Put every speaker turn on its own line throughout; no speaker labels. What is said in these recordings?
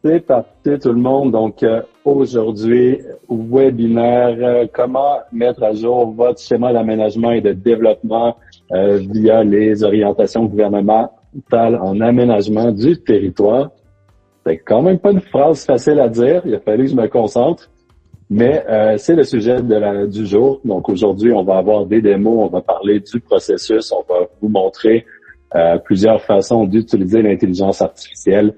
C'est parti tout le monde. Donc aujourd'hui, webinaire, comment mettre à jour votre schéma d'aménagement et de développement via les orientations gouvernementales en aménagement du territoire. C'est quand même pas une phrase facile à dire, il a fallu que je me concentre, mais c'est le sujet du jour. Donc aujourd'hui, on va avoir des démos, on va parler du processus, on va vous montrer plusieurs façons d'utiliser l'intelligence artificielle.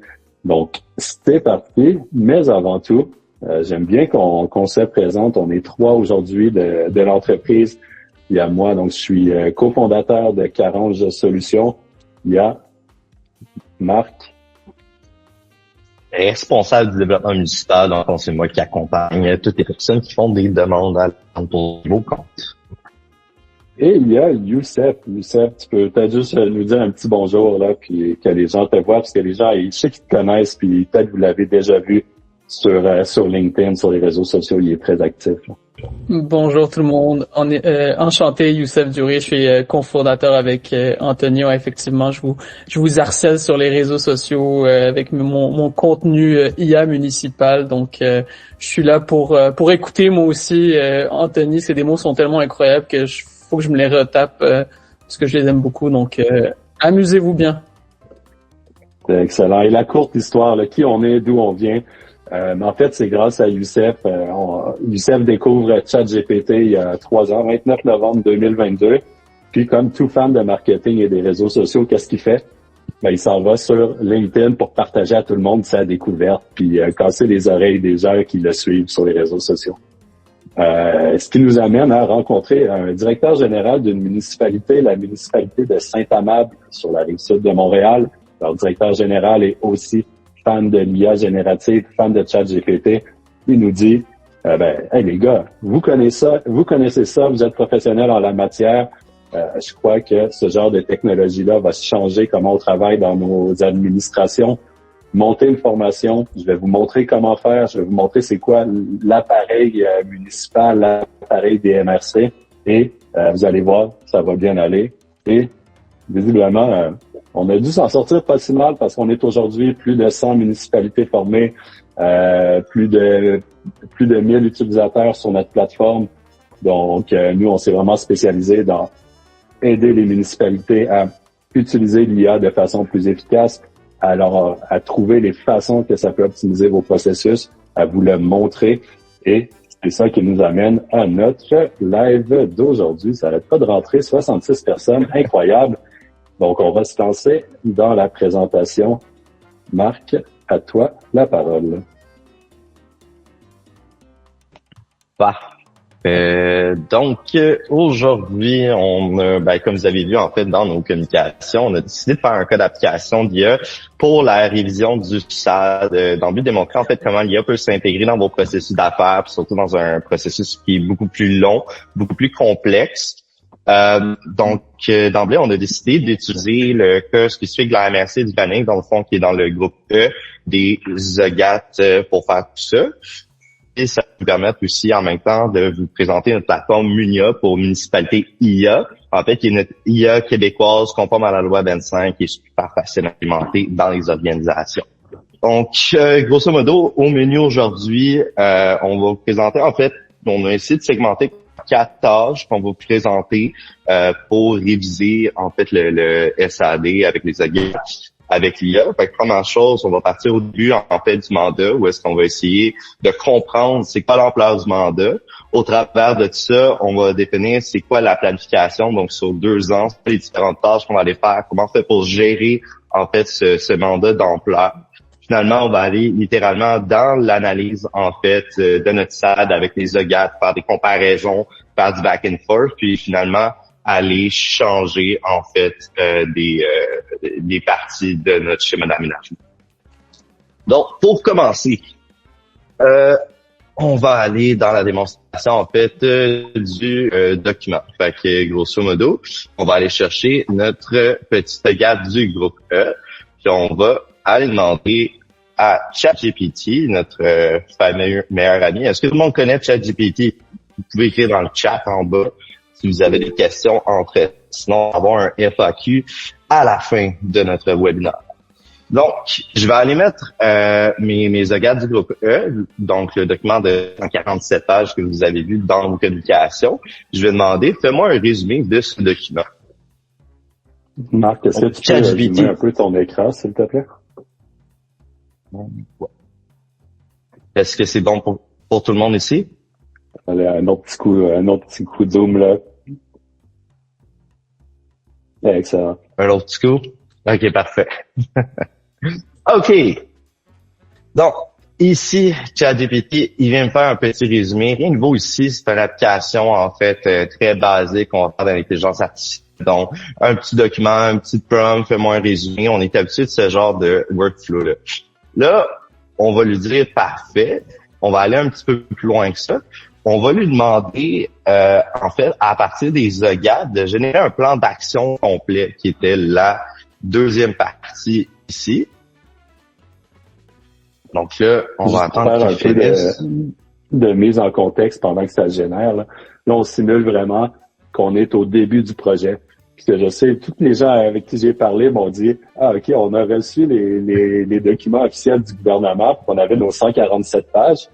Donc, c'est parti, mais avant tout, j'aime bien qu'on se présente. On est 3 aujourd'hui de l'entreprise. Il y a moi, donc je suis cofondateur de Carange Solutions. Il y a Marc.
Responsable du développement municipal, donc c'est moi qui accompagne toutes les personnes qui font des demandes à pour vos comptes.
Et il y a Youssef. Youssef, tu peux peut-être juste nous dire un petit bonjour, là, puis que les gens te voient, parce que les gens, je sais qu'ils te connaissent, puis peut-être vous l'avez déjà vu sur LinkedIn, sur les réseaux sociaux, il est très actif. Là.
Bonjour tout le monde. On est enchanté, Youssef Duré. Je suis cofondateur avec Antonio. Effectivement, je vous harcèle sur les réseaux sociaux avec mon contenu IA municipal. Donc, je suis là pour écouter moi aussi. Anthony, ces démos sont tellement incroyables que faut que je me les retape parce que je les aime beaucoup. Donc, amusez-vous bien.
C'est excellent. Et la courte histoire, là, qui on est, d'où on vient. En fait, c'est grâce à Youssef. Youssef découvre ChatGPT il y a 3 ans, 29 novembre 2022. Puis, comme tout fan de marketing et des réseaux sociaux, qu'est-ce qu'il fait? Ben, il s'en va sur LinkedIn pour partager à tout le monde sa découverte, puis casser les oreilles des gens qui le suivent sur les réseaux sociaux. Ce qui nous amène à rencontrer un directeur général d'une municipalité, la municipalité de Saint-Amable, sur la rive sud de Montréal. Leur directeur général est aussi fan de l'IA générative, fan de ChatGPT. Il nous dit, hey les gars, vous connaissez ça, vous êtes professionnels en la matière. Je crois que ce genre de technologie-là va changer comment on travaille dans nos administrations. Montez une formation, je vais vous montrer comment faire, je vais vous montrer c'est quoi l'appareil municipal, l'appareil des MRC, et vous allez voir, ça va bien aller. Et visiblement, on a dû s'en sortir pas si mal parce qu'on est aujourd'hui plus de 100 municipalités formées, plus de 1000 utilisateurs sur notre plateforme. Donc, nous, on s'est vraiment spécialisé dans aider les municipalités à utiliser l'IA de façon plus efficace, alors à trouver les façons que ça peut optimiser vos processus, à vous le montrer. Et c'est ça qui nous amène à notre live d'aujourd'hui. Ça n'arrête pas de rentrer, 66 personnes, incroyable. Donc, on va se lancer dans la présentation. Marc, à toi la parole.
Donc, aujourd'hui, comme vous avez vu, en fait, dans nos communications, on a décidé de faire un cas d'application d'IA pour la révision du SAD, dans le but de démontrer, en fait, comment l'IA peut s'intégrer dans vos processus d'affaires, puis surtout dans un processus qui est beaucoup plus long, beaucoup plus complexe. D'emblée, on a décidé d'utiliser le cas spécifique de la MRC du Banning, dans le fond, qui est dans le groupe E des ZOGAT pour faire tout ça. Et ça nous permet aussi, en même temps, de vous présenter notre plateforme Munia pour municipalité IA. En fait, qui est notre IA québécoise conforme à la loi 25, qui est super facile à implémenter dans les organisations. Donc, grosso modo, au menu aujourd'hui, on va vous présenter, en fait, on a essayé de segmenter 4 tâches qu'on va vous présenter pour réviser en fait le SAD avec les ZOGAT, avec l'IA. Fait que première chose, on va partir au début en fait du mandat où est-ce qu'on va essayer de comprendre c'est quoi l'ampleur du mandat. Au travers de tout ça, on va définir c'est quoi la planification, donc sur 2 ans, les différentes tâches qu'on va aller faire, comment on fait pour gérer en fait ce mandat d'ampleur. Finalement, on va aller littéralement dans l'analyse, en fait, de notre SAD avec les ZOGAT, faire des comparaisons, faire du back and forth, puis finalement, aller changer, en fait, des parties de notre schéma d'aménagement. Donc, pour commencer, on va aller dans la démonstration, en fait, du document. Fait que, grosso modo, on va aller chercher notre petit ZOGAT du groupe E, puis on va aller demander à ChatGPT, notre fameux meilleur ami. Est-ce que tout le monde connaît ChatGPT? Vous pouvez écrire dans le chat en bas si vous avez des questions entre elles. Sinon, on va avoir un FAQ à la fin de notre webinaire. Donc, je vais aller mettre mes OGAT du groupe E, donc le document de 147 pages que vous avez vu dans vos communications. Je vais demander, fais-moi un résumé de ce document.
Marc, est-ce que tu peux résumer un peu ton écran, s'il te plaît?
Est-ce que c'est bon pour tout le monde ici?
Allez, un autre petit coup de zoom, là. Excellent.
Un autre petit coup? OK, parfait. OK. Donc, ici, ChatGPT, il vient me faire un petit résumé. Rien de nouveau ici, c'est une application, en fait, très basique qu'on va faire dans l'intelligence artificielle. Donc, un petit document, un petit prompt, fais-moi un résumé. On est habitué de ce genre de workflow-là. Là, on va lui dire parfait. On va aller un petit peu plus loin que ça. On va lui demander, en fait, à partir des OGAT, de générer un plan d'action complet, qui était la deuxième partie ici. Donc là, on va attendre qu'il finisse.
De mise en contexte pendant que ça se génère. Là, on simule vraiment qu'on est au début du projet. Puis que je sais, tous les gens avec qui j'ai parlé m'ont dit « Ah, OK, on a reçu les documents officiels du gouvernement, puis on avait nos 147 pages. »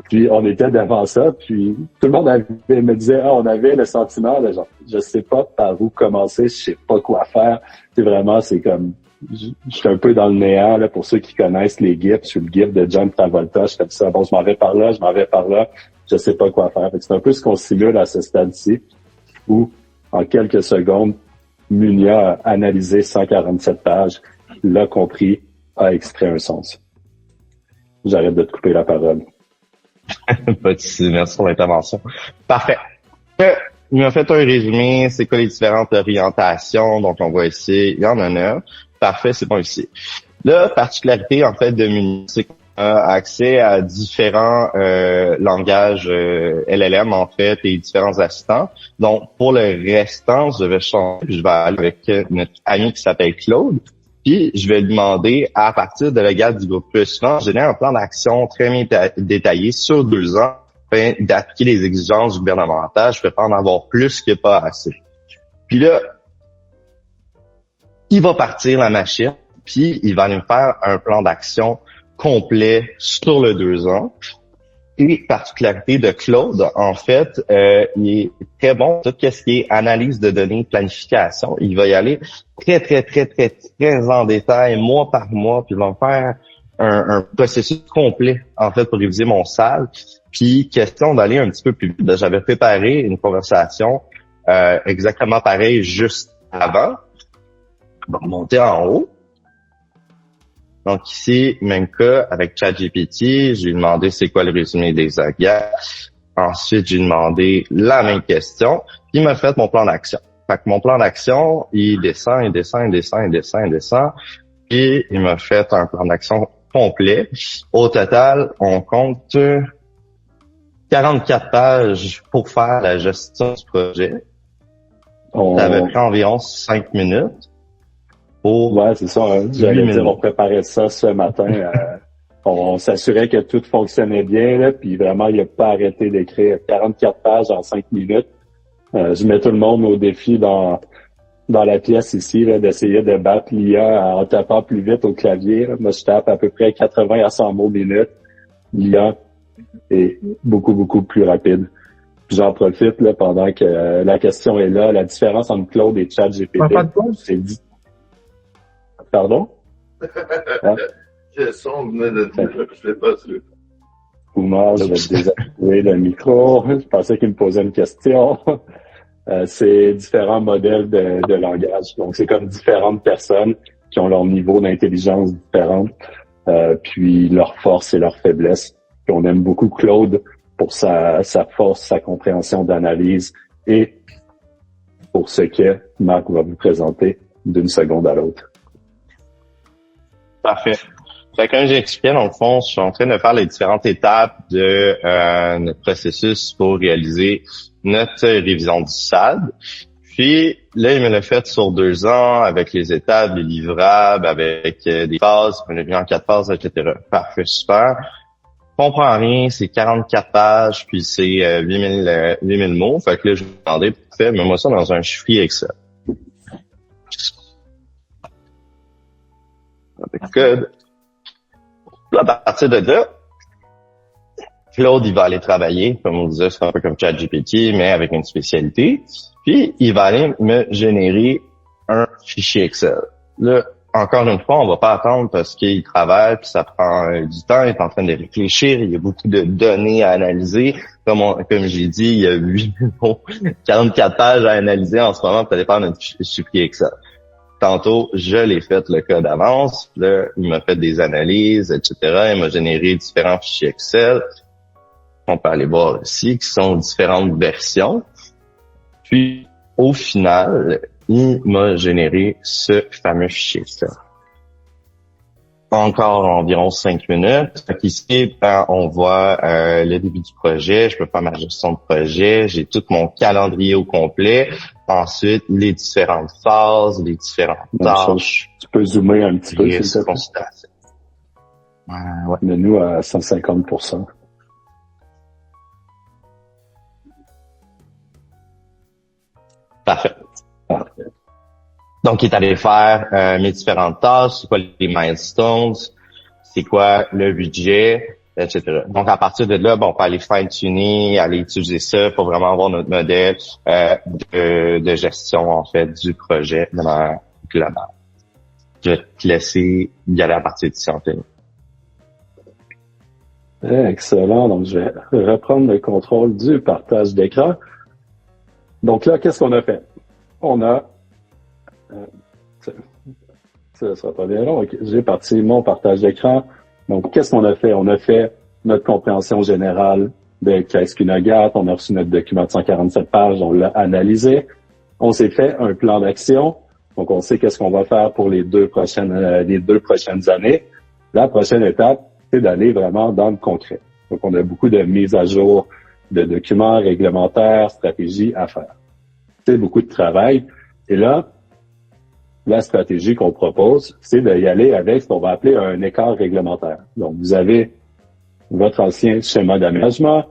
Puis on était devant ça, puis tout le monde me disait « Ah, on avait le sentiment, là, genre, je sais pas par où commencer, je sais pas quoi faire. » C'est comme, je suis un peu dans le néant, là, pour ceux qui connaissent les GIFs. Je suis le GIF de John Travolta, je fais ça, bon, je m'en vais par là, je sais pas quoi faire. C'est un peu ce qu'on simule à ce stade-ci, où, en quelques secondes, Munia a analysé 147 pages, l'a compris, a extrait un sens. J'arrête de te couper la parole.
Pas de souci, merci pour l'intervention. Parfait. Il m'a fait un résumé, c'est quoi les différentes orientations, donc on voit ici, il y en a 9. Parfait, c'est bon ici. La particularité, en fait, de Munia, c'est qu'on a accès à différents langages LLM, en fait, et différents assistants. Donc, pour le restant, je vais changer, je vais aller avec notre ami qui s'appelle Claude, puis je vais lui demander, à partir de la gamme du groupe suivant, générer un plan d'action très détaillé sur 2 ans, afin d'appliquer les exigences gouvernementales. Je peux pas en avoir plus que pas assez. Puis là, il va partir la machine, puis il va aller me faire un plan d'action complet sur le 2 ans. Et particularité de Claude, en fait, il est très bon tout ce qui est analyse de données, planification. Il va y aller très en détail, mois par mois, puis il va me faire un processus complet, en fait, pour réviser mon SAL. Puis, question d'aller un petit peu plus vite, j'avais préparé une conversation exactement pareille juste avant. On va remonter en haut. Donc ici, même cas avec ChatGPT, j'ai demandé c'est quoi le résumé des OGAT. Ensuite, j'ai demandé la même question. Puis il m'a fait mon plan d'action. Fait que mon plan d'action, il descend. Puis il m'a fait un plan d'action complet. Au total, on compte 44 pages pour faire la gestion du projet. Ça avait pris environ 5 minutes.
Ouais, c'est ça. Hein. J'allais dire, on préparait ça ce matin. On s'assurait que tout fonctionnait bien, là, puis vraiment, il n'a pas arrêté d'écrire 44 pages en 5 minutes. Je mets tout le monde au défi dans la pièce ici, là, d'essayer de battre l'IA en tapant plus vite au clavier. Là. Moi, je tape à peu près 80 à 100 mots minute. L'IA est beaucoup plus rapide. Puis j'en profite là, pendant que la question est là. La différence entre Claude et ChatGPT, c'est dit. Pardon? Hein?
Le son venait de dire, je l'ai pas su.
Oumar, je vais désactiver le micro. Je pensais qu'il me posait une question. C'est différents modèles de langage. Donc, c'est comme différentes personnes qui ont leur niveau d'intelligence différent, puis leurs forces et leurs faiblesses. Puis on aime beaucoup Claude pour sa force, sa compréhension d'analyse et pour ce que Marc va vous présenter d'une seconde à l'autre.
Parfait. Fait que comme j'expliquais, dans le fond, je suis en train de faire les différentes étapes de notre processus pour réaliser notre révision du SAD. Puis là, il me l'a fait sur 2 ans, avec les étapes, les livrables, avec des phases, il me l'a mis en 4 phases, etc. Parfait, super. Je comprends rien, c'est 44 pages, puis c'est 8000 mots. Fait que là, je lui ai demandé, parfait, mets-moi ça dans un fichier Excel. avec code. Là, à partir de là, Claude, il va aller travailler, comme on disait, c'est un peu comme ChatGPT, mais avec une spécialité. Puis, il va aller me générer un fichier Excel. Là, encore une fois, on va pas attendre parce qu'il travaille, puis ça prend du temps, il est en train de réfléchir, il y a beaucoup de données à analyser. Comme j'ai dit, il y a 44 pages à analyser en ce moment, ça dépend de notre fichier Excel. Tantôt, je l'ai fait le code d'avance, là, il m'a fait des analyses, etc. Il m'a généré différents fichiers Excel. On peut aller voir ici, qui sont différentes versions. Puis, au final, il m'a généré ce fameux fichier Excel. Encore environ 5 minutes. Ici, on voit le début du projet. Je peux faire ma gestion de projet. J'ai tout mon calendrier au complet. Ensuite, les différentes phases, les différentes tâches.
Tu peux zoomer un petit peu, s'il te plaît.
Ouais.
Mais nous, à 150%.
Parfait. Donc, il est allé faire mes différentes tâches, c'est quoi les milestones, c'est quoi le budget, etc. Donc, à partir de là, on peut aller fine-tuner, aller utiliser ça pour vraiment avoir notre modèle de gestion, en fait, du projet de manière globale. Je vais te laisser y aller à partir d'ici, Anthony.
Excellent. Donc, je vais reprendre le contrôle du partage d'écran. Donc là, qu'est-ce qu'on a fait? On a... ça sera pas bien long. Okay. J'ai parti mon partage d'écran. Donc, qu'est-ce qu'on a fait? On a fait notre compréhension générale de qu'est-ce qu'une AGAT. On a reçu notre document de 147 pages. On l'a analysé. On s'est fait un plan d'action. Donc, on sait qu'est-ce qu'on va faire pour les deux prochaines années. La prochaine étape, c'est d'aller vraiment dans le concret. Donc, on a beaucoup de mises à jour de documents réglementaires, stratégies à faire. C'est beaucoup de travail. Et là, la stratégie qu'on propose, c'est d'y aller avec ce qu'on va appeler un écart réglementaire. Donc, vous avez votre ancien schéma d'aménagement,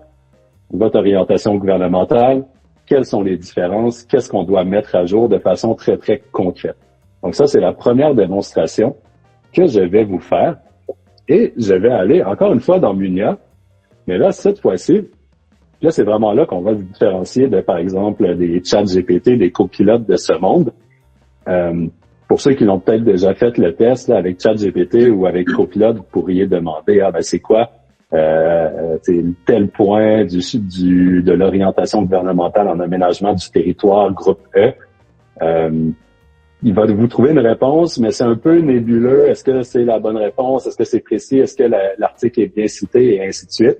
votre orientation gouvernementale, quelles sont les différences, qu'est-ce qu'on doit mettre à jour de façon très, très concrète. Donc, ça, c'est la première démonstration que je vais vous faire. Et je vais aller, encore une fois, dans Munia. Mais là, cette fois-ci, là, c'est vraiment là qu'on va se différencier de, par exemple, des ChatGPT, des copilotes de ce monde. Pour ceux qui l'ont peut-être déjà fait le test là, avec ChatGPT ou avec Copilot, vous pourriez demander c'est quoi tel point de l'orientation gouvernementale en aménagement du territoire groupe E. Il va vous trouver une réponse, mais c'est un peu nébuleux. Est-ce que c'est la bonne réponse? Est-ce que c'est précis? Est-ce que l'article est bien cité? Et ainsi de suite.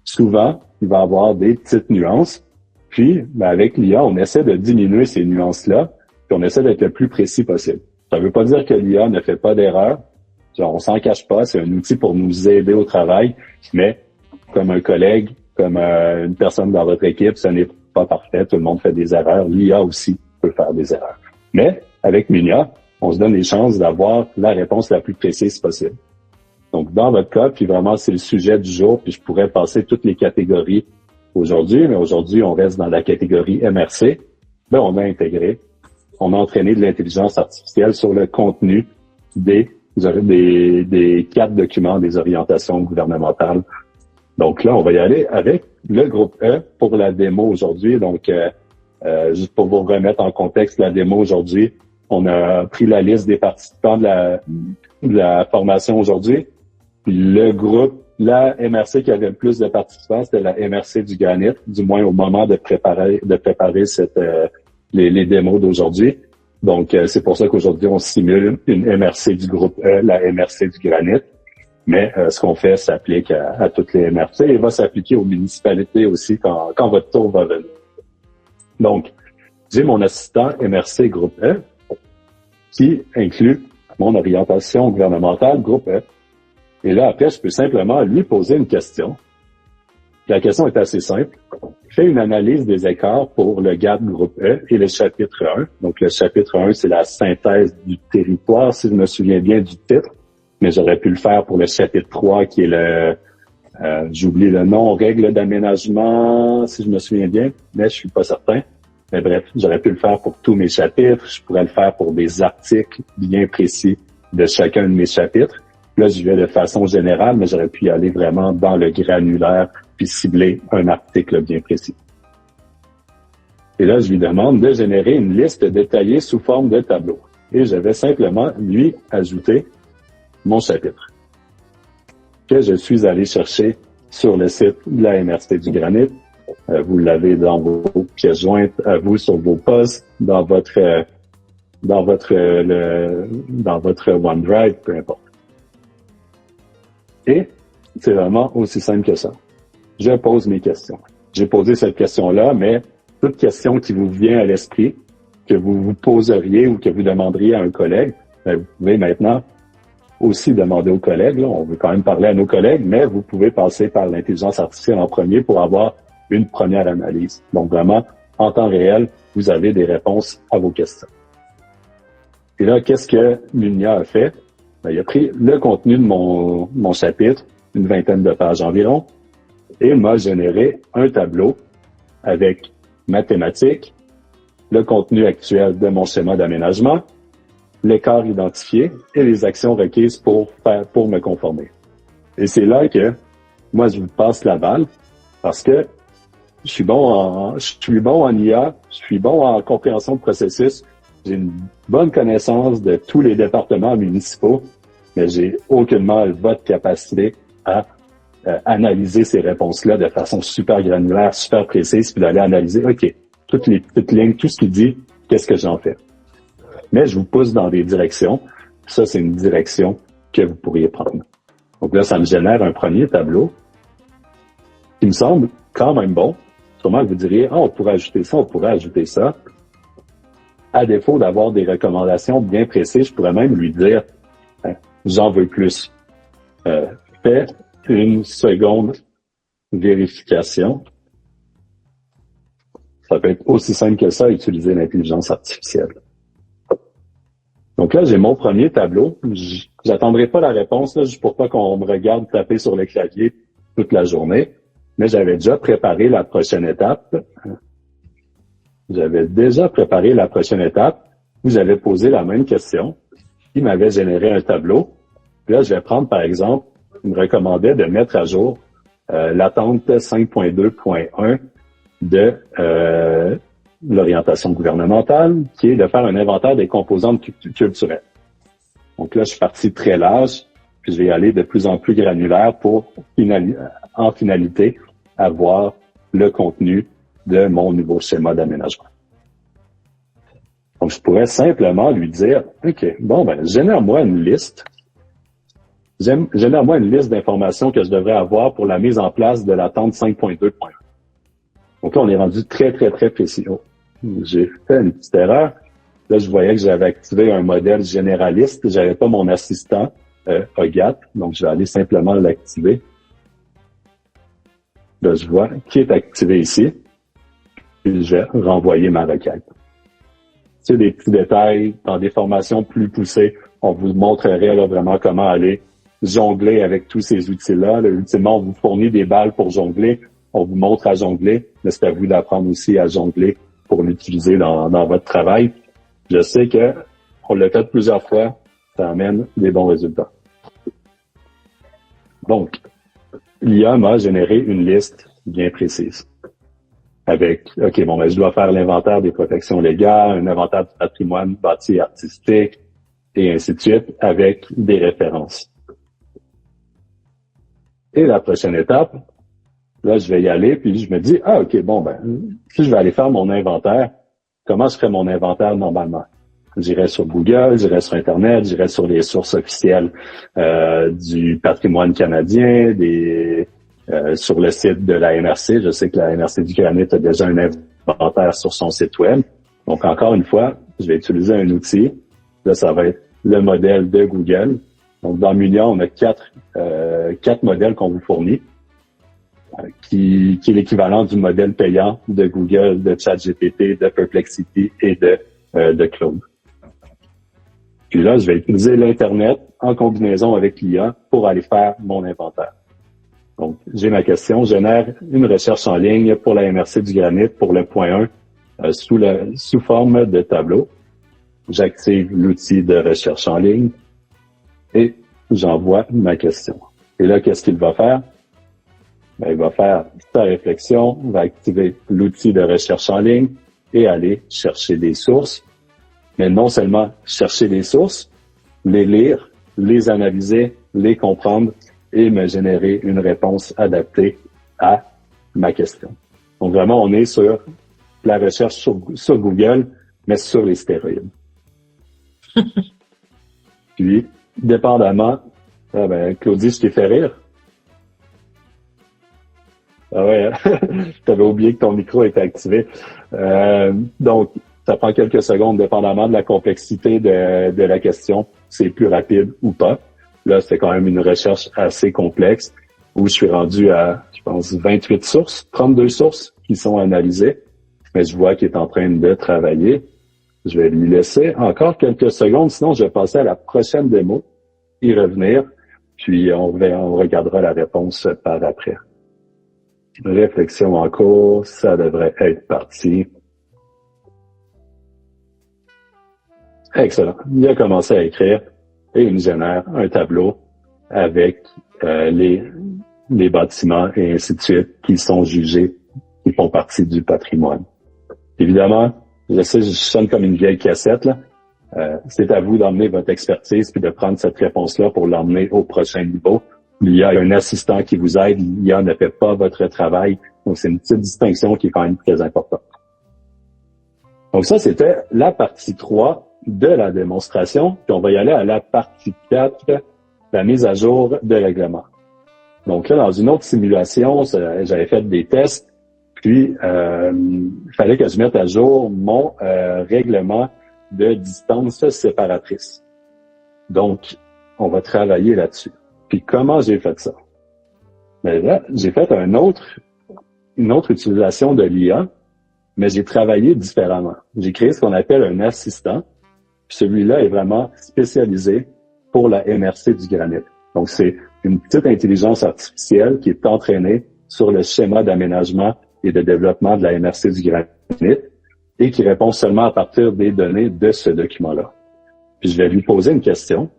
Souvent, il va avoir des petites nuances. Puis, avec l'IA, on essaie de diminuer ces nuances-là, puis on essaie d'être le plus précis possible. Ça ne veut pas dire que l'IA ne fait pas d'erreur. On s'en cache pas, c'est un outil pour nous aider au travail, mais comme un collègue, comme une personne dans votre équipe, ce n'est pas parfait, tout le monde fait des erreurs. L'IA aussi peut faire des erreurs. Mais avec Munia, on se donne les chances d'avoir la réponse la plus précise possible. Donc, dans votre cas, puis vraiment, c'est le sujet du jour, puis je pourrais passer toutes les catégories aujourd'hui, mais aujourd'hui, on reste dans la catégorie MRC. Ben, on a intégré, on a entraîné de l'intelligence artificielle sur le contenu des 4 documents des orientations gouvernementales. Donc là, on va y aller avec le groupe E pour la démo aujourd'hui. Donc, juste pour vous remettre en contexte la démo aujourd'hui, on a pris la liste des participants de la formation aujourd'hui. Le groupe, la MRC qui avait le plus de participants, c'était la MRC du Granit, du moins au moment de préparer les démos d'aujourd'hui. Donc, c'est pour ça qu'aujourd'hui, on simule une MRC du groupe E, la MRC du Granit. Mais ce qu'on fait s'applique à toutes les MRC et va s'appliquer aux municipalités aussi quand votre tour va venir. Donc, j'ai mon assistant MRC groupe E qui inclut mon orientation gouvernementale groupe E. Et là, après, je peux simplement lui poser une question. La question est assez simple. Fais une analyse des écarts pour le GAT groupe E et le chapitre 1. Donc, le chapitre 1, c'est la synthèse du territoire, si je me souviens bien du titre. Mais j'aurais pu le faire pour le chapitre 3, qui est j'oublie le nom, règles d'aménagement, si je me souviens bien, mais je suis pas certain. Mais bref, j'aurais pu le faire pour tous mes chapitres. Je pourrais le faire pour des articles bien précis de chacun de mes chapitres. Là, je vais de façon générale, mais j'aurais pu y aller vraiment dans le granulaire puis cibler un article bien précis. Et là, je lui demande de générer une liste détaillée sous forme de tableau. Et je vais simplement lui ajouter mon chapitre que je suis allé chercher sur le site de la MRC du Granit. Vous l'avez dans vos pièces jointes à vous, sur vos postes, dans votre OneDrive, peu importe. Et c'est vraiment aussi simple que ça. Je pose mes questions. J'ai posé cette question-là, mais toute question qui vous vient à l'esprit, que vous vous poseriez ou que vous demanderiez à un collègue, vous pouvez maintenant aussi demander aux collègues. Là, on veut quand même parler à nos collègues, mais vous pouvez passer par l'intelligence artificielle en premier pour avoir une première analyse. Donc vraiment, en temps réel, vous avez des réponses à vos questions. Et là, qu'est-ce que Lunia a fait? Il a pris le contenu de mon chapitre, une vingtaine de pages environ, et m'a généré un tableau avec ma thématique, le contenu actuel de mon schéma d'aménagement, l'écart identifié et les actions requises pour me conformer. Et c'est là que moi, je vous passe la balle parce que je suis bon en IA, je suis bon en compréhension de processus, j'ai une bonne connaissance de tous les départements municipaux, mais j'ai aucunement votre capacité à analyser ces réponses-là de façon super granulaire, super précise, puis d'aller analyser, OK, toutes les petites lignes, tout ce qu'il dit, qu'est-ce que j'en fais? Mais je vous pousse dans des directions. Ça, c'est une direction que vous pourriez prendre. Donc là, ça me génère un premier tableau qui me semble quand même bon. Sûrement que vous diriez, on pourrait ajouter ça, on pourrait ajouter ça. À défaut d'avoir des recommandations bien précises, je pourrais même lui dire, j'en veux plus. Fais une seconde vérification. Ça peut être aussi simple que ça, utiliser l'intelligence artificielle. Donc là, j'ai mon premier tableau. J'attendrai pas la réponse, là, juste pour pas qu'on me regarde taper sur le clavier toute la journée. Mais j'avais déjà préparé la prochaine étape. Où j'avais posé la même question. Il m'avait généré un tableau. Puis là, je vais prendre, par exemple, il me recommandait de mettre à jour l'attente 5.2.1 de l'orientation gouvernementale, qui est de faire un inventaire des composantes culturelles. Donc là, je suis parti très large, puis je vais aller de plus en plus granulaire pour, en finalité, avoir le contenu de mon nouveau schéma d'aménagement. Donc, je pourrais simplement lui dire, OK, génère-moi une liste d'informations que je devrais avoir pour la mise en place de l'attente 5.2.1. Donc là, on est rendu très, très, très précis. Oh, j'ai fait une petite erreur. Là, je voyais que j'avais activé un modèle généraliste. J'avais pas mon assistant OGAT, donc je vais aller simplement l'activer. Là, je vois qui est activé ici. Puis je vais renvoyer ma requête. C'est des petits détails. Dans des formations plus poussées, on vous montrerait là, vraiment comment aller jongler avec tous ces outils-là. Là, ultimement, on vous fournit des balles pour jongler. On vous montre à jongler, mais c'est à vous d'apprendre aussi à jongler pour l'utiliser dans votre travail. Je sais que on l'a fait plusieurs fois, ça amène des bons résultats. Donc, l'IA m'a généré une liste bien précise. Avec, je dois faire l'inventaire des protections légales, un inventaire du patrimoine bâti et artistique, et ainsi de suite, avec des références. Et la prochaine étape, là, je vais y aller, puis je me dis, si je vais aller faire mon inventaire, comment je ferais mon inventaire normalement? J'irais sur Google, j'irais sur Internet, j'irais sur les sources officielles du patrimoine canadien, sur le site de la MRC. Je sais que la MRC du Granit a déjà un inventaire sur son site web. Donc, encore une fois, je vais utiliser un outil. Là, ça va être le modèle de Google. Donc, dans Munia, on a quatre modèles qu'on vous fournit, qui est l'équivalent du modèle payant de Google, de ChatGPT, de Perplexity et de Claude. Puis là, je vais utiliser l'Internet en combinaison avec l'IA pour aller faire mon inventaire. Donc, j'ai ma question, génère une recherche en ligne pour la MRC du Granit pour le point 1 sous forme de tableau. J'active l'outil de recherche en ligne. et j'envoie ma question. Et là, qu'est-ce qu'il va faire? Ben, il va faire sa réflexion, va activer l'outil de recherche en ligne et aller chercher des sources. Mais non seulement chercher des sources, les lire, les analyser, les comprendre et me générer une réponse adaptée à ma question. Donc vraiment, on est sur la recherche sur Google, mais sur les stéroïdes. Puis, dépendamment, Claudie, je t'ai fait rire. Ah ouais, t'avais oublié que ton micro était activé. Donc, ça prend quelques secondes, dépendamment de la complexité de la question, c'est plus rapide ou pas. Là, c'est quand même une recherche assez complexe où je suis rendu à, je pense, 28 sources, 32 sources qui sont analysées. Mais je vois qu'il est en train de travailler. Je vais lui laisser encore quelques secondes, sinon je vais passer à la prochaine démo, y revenir, puis on regardera la réponse par après. Réflexion en cours, ça devrait être parti. Excellent. Il a commencé à écrire et il me génère un tableau avec les bâtiments et ainsi de suite qui sont jugés, qui font partie du patrimoine. Évidemment, je sais, je sonne comme une vieille cassette, là. C'est à vous d'emmener votre expertise puis de prendre cette réponse-là pour l'emmener au prochain niveau. Il y a un assistant qui vous aide, l'IA ne fait pas votre travail. Donc, c'est une petite distinction qui est quand même très importante. Donc, ça, c'était la partie 3 de la démonstration. Puis, on va y aller à la partie 4, la mise à jour de règlement. Donc là, dans une autre simulation, j'avais fait des tests. Puis, il fallait que je mette à jour mon règlement de distance séparatrice. Donc, on va travailler là-dessus. Puis, comment j'ai fait ça? Mais là, j'ai fait une autre utilisation de l'IA, mais j'ai travaillé différemment. J'ai créé ce qu'on appelle un assistant. Puis celui-là est vraiment spécialisé pour la MRC du granit. Donc, c'est une petite intelligence artificielle qui est entraînée sur le schéma d'aménagement et de développement de la MRC du granit et qui répond seulement à partir des données de ce document-là. Puis je vais lui poser une question.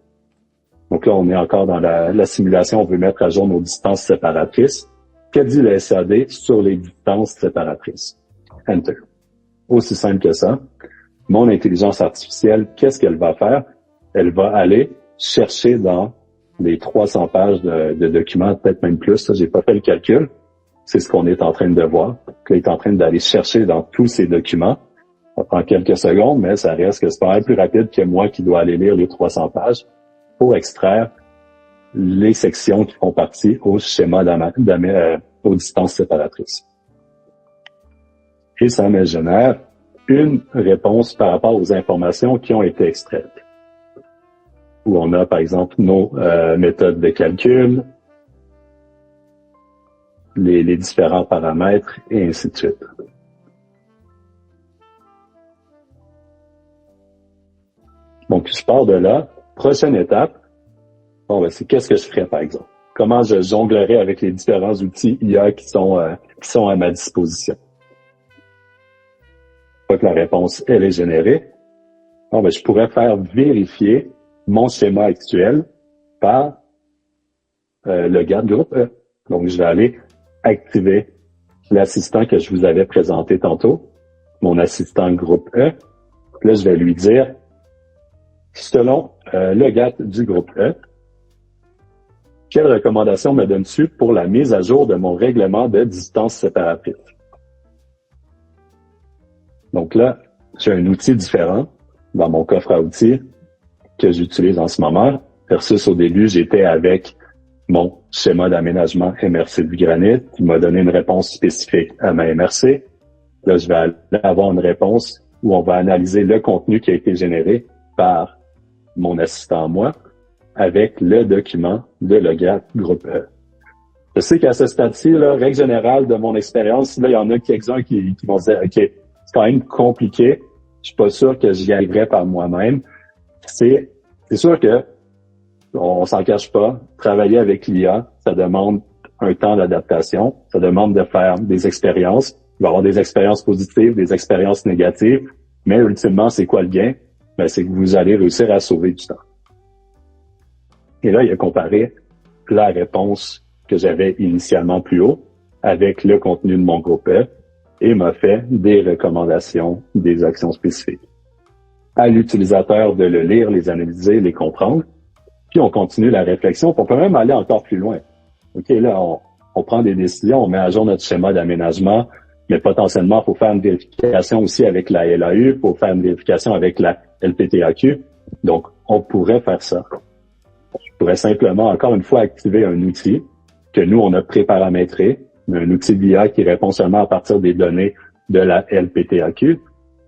Donc là, on est encore dans la simulation, on veut mettre à jour nos distances séparatrices. Que dit le SAD sur les distances séparatrices? Enter. Aussi simple que ça. Mon intelligence artificielle, qu'est-ce qu'elle va faire? Elle va aller chercher dans les 300 pages de documents, peut-être même plus, ça, j'ai pas fait le calcul. C'est ce qu'on est en train de voir. Elle est en train d'aller chercher dans tous ces documents. Ça prend quelques secondes, mais ça reste que c'est pas plus rapide que moi qui dois aller lire les 300 pages pour extraire les sections qui font partie au schéma aux distances séparatrices. Et ça me génère une réponse par rapport aux informations qui ont été extraites. Où on a, par exemple, nos méthodes de calcul, les différents paramètres, et ainsi de suite. Donc, je pars de là. Prochaine étape, c'est qu'est-ce que je ferais, par exemple? Comment je jonglerais avec les différents outils IA qui sont à ma disposition? Une fois que la réponse, elle est générée, je pourrais faire vérifier mon schéma actuel par le GAT groupe E. Donc, je vais aller activer l'assistant que je vous avais présenté tantôt, mon assistant groupe E. Là, je vais lui dire, selon le GAT du groupe E, quelle recommandation me donnes-tu pour la mise à jour de mon règlement de distance séparatrice? Donc là, j'ai un outil différent dans mon coffre à outils que j'utilise en ce moment, versus au début, j'étais avec mon schéma d'aménagement MRC du granit qui m'a donné une réponse spécifique à ma MRC. Là, je vais avoir une réponse où on va analyser le contenu qui a été généré par mon assistant moi avec le document de l'OGAT groupe E. Je sais qu'à ce stade-ci, là, règle générale de mon expérience, là, il y en a quelques-uns qui vont dire, OK, c'est quand même compliqué. Je suis pas sûr que j'y arriverai par moi-même. C'est sûr que on s'en cache pas. Travailler avec l'IA, ça demande un temps d'adaptation. Ça demande de faire des expériences. Il va y avoir des expériences positives, des expériences négatives. Mais ultimement, c'est quoi le gain? C'est que vous allez réussir à sauver du temps. Et là, il a comparé la réponse que j'avais initialement plus haut avec le contenu de mon groupe F et m'a fait des recommandations, des actions spécifiques. À l'utilisateur de le lire, les analyser, les comprendre. Puis on continue la réflexion, puis on peut même aller encore plus loin. OK, là, on prend des décisions, on met à jour notre schéma d'aménagement, mais potentiellement, il faut faire une vérification aussi avec la LAU, il faut faire une vérification avec la LPTAQ. Donc, on pourrait faire ça. Je pourrais simplement, encore une fois, activer un outil que nous, on a préparamétré, un outil d'IA qui répond seulement à partir des données de la LPTAQ.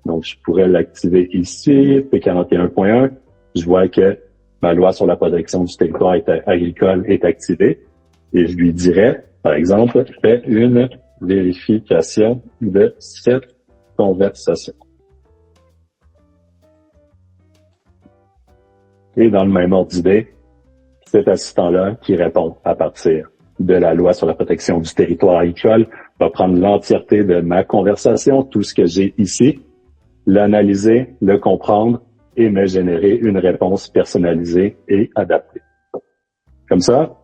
Donc, je pourrais l'activer ici, P41.1. Je vois que ma loi sur la protection du territoire agricole est activée. Et je lui dirais, par exemple, fais une vérification de cette conversation. Et dans le même ordre d'idée, cet assistant-là qui répond à partir de la loi sur la protection du territoire agricole va prendre l'entièreté de ma conversation, tout ce que j'ai ici, l'analyser, le comprendre et me générer une réponse personnalisée et adaptée. Comme ça,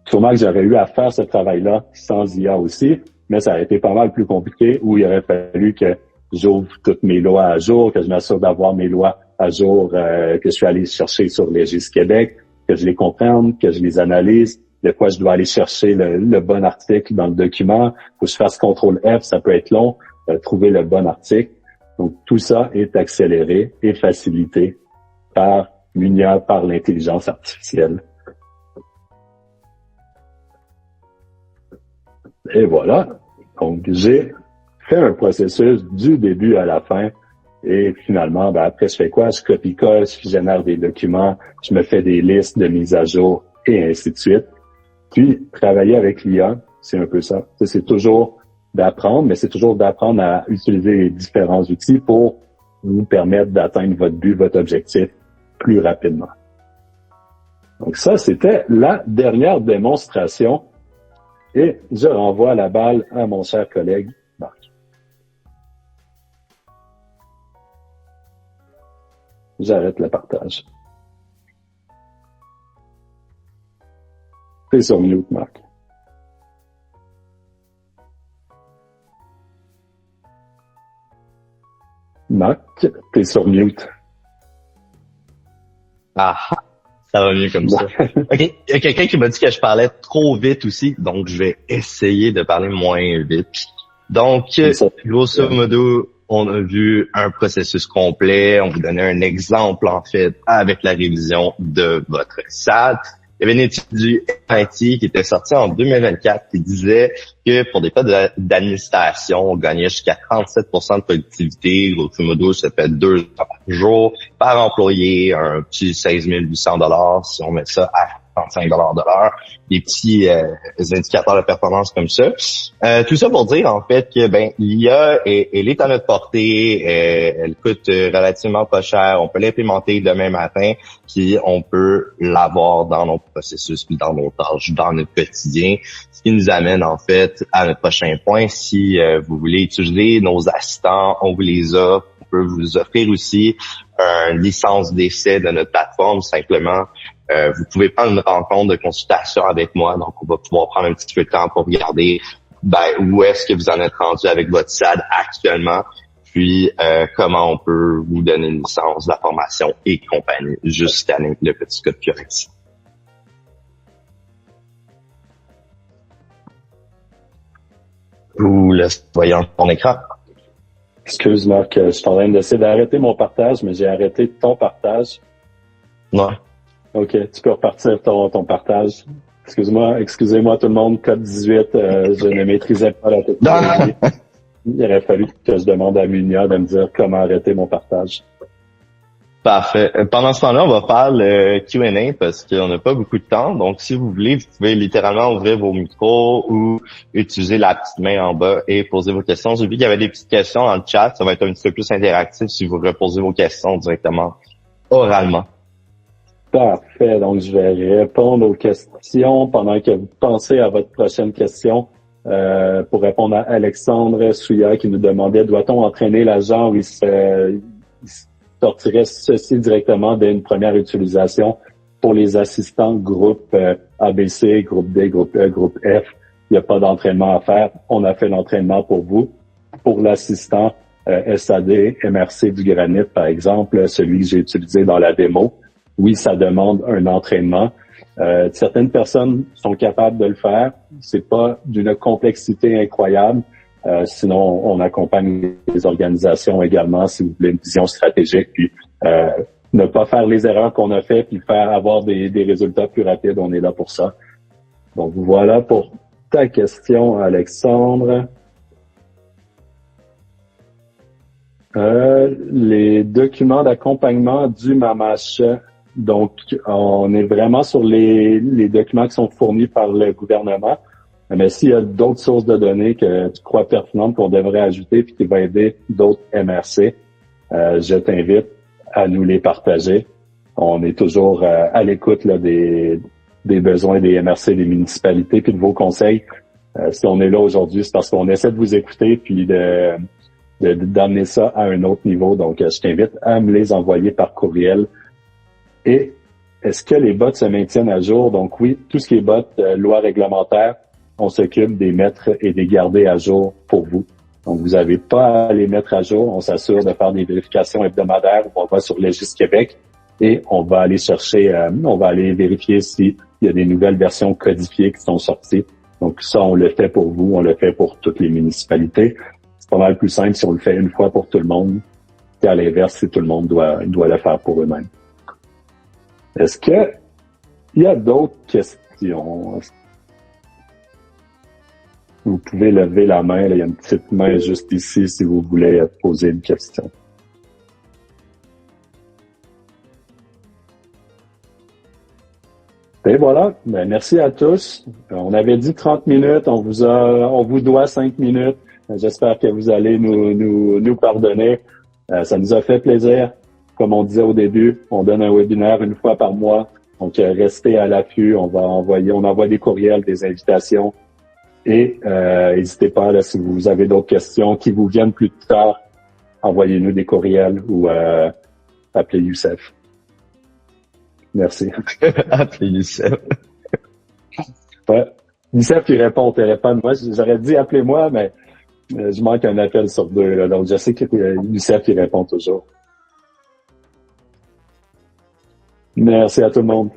sûrement que j'aurais eu à faire ce travail-là sans IA aussi, mais ça a été pas mal plus compliqué où il aurait fallu que j'ouvre toutes mes lois à jour, que je m'assure d'avoir mes lois à jour, que je suis allé chercher sur Légis Québec, que je les comprenne, que je les analyse. Des fois, je dois aller chercher le bon article dans le document. Faut que je fasse CTRL F, ça peut être long, trouver le bon article. Donc, tout ça est accéléré et facilité par l'IA, par l'intelligence artificielle. Et voilà. Donc, j'ai fait un processus du début à la fin. Et finalement, après, je fais quoi? Je copie-colle, je génère des documents, je me fais des listes de mise à jour et ainsi de suite. Puis, travailler avec l'IA, c'est un peu ça. C'est toujours d'apprendre, mais c'est toujours d'apprendre à utiliser les différents outils pour vous permettre d'atteindre votre but, votre objectif plus rapidement. Donc ça, c'était la dernière démonstration. Et je renvoie la balle à mon cher collègue Marc. J'arrête le partage. T'es sur mute, Marc. Marc, t'es sur mute.
Ah, ça va mieux comme ça. OK, il y a quelqu'un qui m'a dit que je parlais trop vite aussi, donc je vais essayer de parler moins vite. Donc, grosso modo, on a vu un processus complet, on vous donnait un exemple, en fait, avec la révision de votre SAT. Il y avait une étude du MIT qui était sortie en 2024 qui disait que pour des cas d'administration, on gagnait jusqu'à 37% de productivité. Grosso modo, ça fait 2 heures par jour par employé, un petit 16 800 $, si on met ça à 35 $ de l'heure, des petits indicateurs de performance comme ça. Tout ça pour dire en fait que l'IA elle est à notre portée, elle coûte relativement pas cher, on peut l'implémenter demain matin, puis on peut l'avoir dans nos processus, puis dans nos tâches, dans notre quotidien, ce qui nous amène en fait à notre prochain point. Si vous voulez utiliser nos assistants, on vous les offre. On peut vous offrir aussi une licence d'essai de notre plateforme, simplement. Vous pouvez prendre une rencontre de consultation avec moi, donc on va pouvoir prendre un petit peu de temps pour regarder où est-ce que vous en êtes rendu avec votre SAD actuellement, puis comment on peut vous donner une licence, la formation et compagnie, juste avec le petit code correction. Vous le voyez en ton écran.
Excuse Marc, je suis en train d'essayer d'arrêter mon partage, mais j'ai arrêté ton partage.
Ouais.
OK, tu peux repartir ton partage. Excusez-moi tout le monde, code 18, je ne maîtrisais pas la technologie. Il aurait fallu que je demande à Munia de me dire comment arrêter mon partage.
Parfait. Pendant ce temps-là, on va faire le Q&A parce qu'on n'a pas beaucoup de temps. Donc, si vous voulez, vous pouvez littéralement ouvrir vos micros ou utiliser la petite main en bas et poser vos questions. J'ai vu qu'il y avait des petites questions dans le chat. Ça va être un petit peu plus interactif si vous reposez vos questions directement oralement.
Parfait. Donc, je vais répondre aux questions pendant que vous pensez à votre prochaine question. Pour répondre à Alexandre Souya qui nous demandait, doit-on entraîner l'agent où il sortirait ceci directement dès une première utilisation? pour les assistants groupe ABC, groupe D, groupe E, groupe F, il n'y a pas d'entraînement à faire. On a fait l'entraînement pour vous. Pour l'assistant SAD, MRC du granit, par exemple, celui que j'ai utilisé dans la démo, oui, ça demande un entraînement. Certaines personnes sont capables de le faire. C'est pas d'une complexité incroyable. Sinon, on accompagne les organisations également si vous voulez une vision stratégique, puis ne pas faire les erreurs qu'on a fait, puis faire avoir des résultats plus rapides. On est là pour ça. Donc voilà pour ta question, Alexandre. Les documents d'accompagnement du MAMACH. Donc, on est vraiment sur les documents qui sont fournis par le gouvernement. Mais s'il y a d'autres sources de données que tu crois pertinentes qu'on devrait ajouter puis qui va aider d'autres MRC, je t'invite à nous les partager. On est toujours à l'écoute là, des besoins des MRC, des municipalités puis de vos conseils. Si on est là aujourd'hui, c'est parce qu'on essaie de vous écouter puis d'amener ça à un autre niveau. Donc, je t'invite à me les envoyer par courriel. Et est-ce que les bots se maintiennent à jour? Donc oui, tout ce qui est bots, loi réglementaire, on s'occupe des mettre et des garder à jour pour vous. Donc vous n'avez pas à les mettre à jour. On s'assure de faire des vérifications hebdomadaires. On va sur Légis Québec et on va aller chercher, on va aller vérifier s'il y a des nouvelles versions codifiées qui sont sorties. Donc ça, on le fait pour vous, on le fait pour toutes les municipalités. C'est pas mal plus simple si on le fait une fois pour tout le monde qu'à l'inverse si tout le monde doit le faire pour eux-mêmes. Est-ce que il y a d'autres questions? Vous pouvez lever la main. Là, il y a une petite main juste ici si vous voulez poser une question. Et voilà. Ben, merci à tous. On avait dit 30 minutes. On vous doit 5 minutes. J'espère que vous allez nous pardonner. Ça nous a fait plaisir. Comme on disait au début, on donne un webinaire une fois par mois. Donc, restez à l'affût. On envoie des courriels, des invitations. Et n'hésitez pas, là, si vous avez d'autres questions qui vous viennent plus tard, envoyez-nous des courriels ou appelez Youssef. Merci.
Appelez Youssef.
Ouais. Youssef, il répond au téléphone. Moi, j'aurais dit appelez-moi, mais je manque un appel sur 2. Là. Donc, je sais que Youssef, il répond toujours. Merci à tout le monde.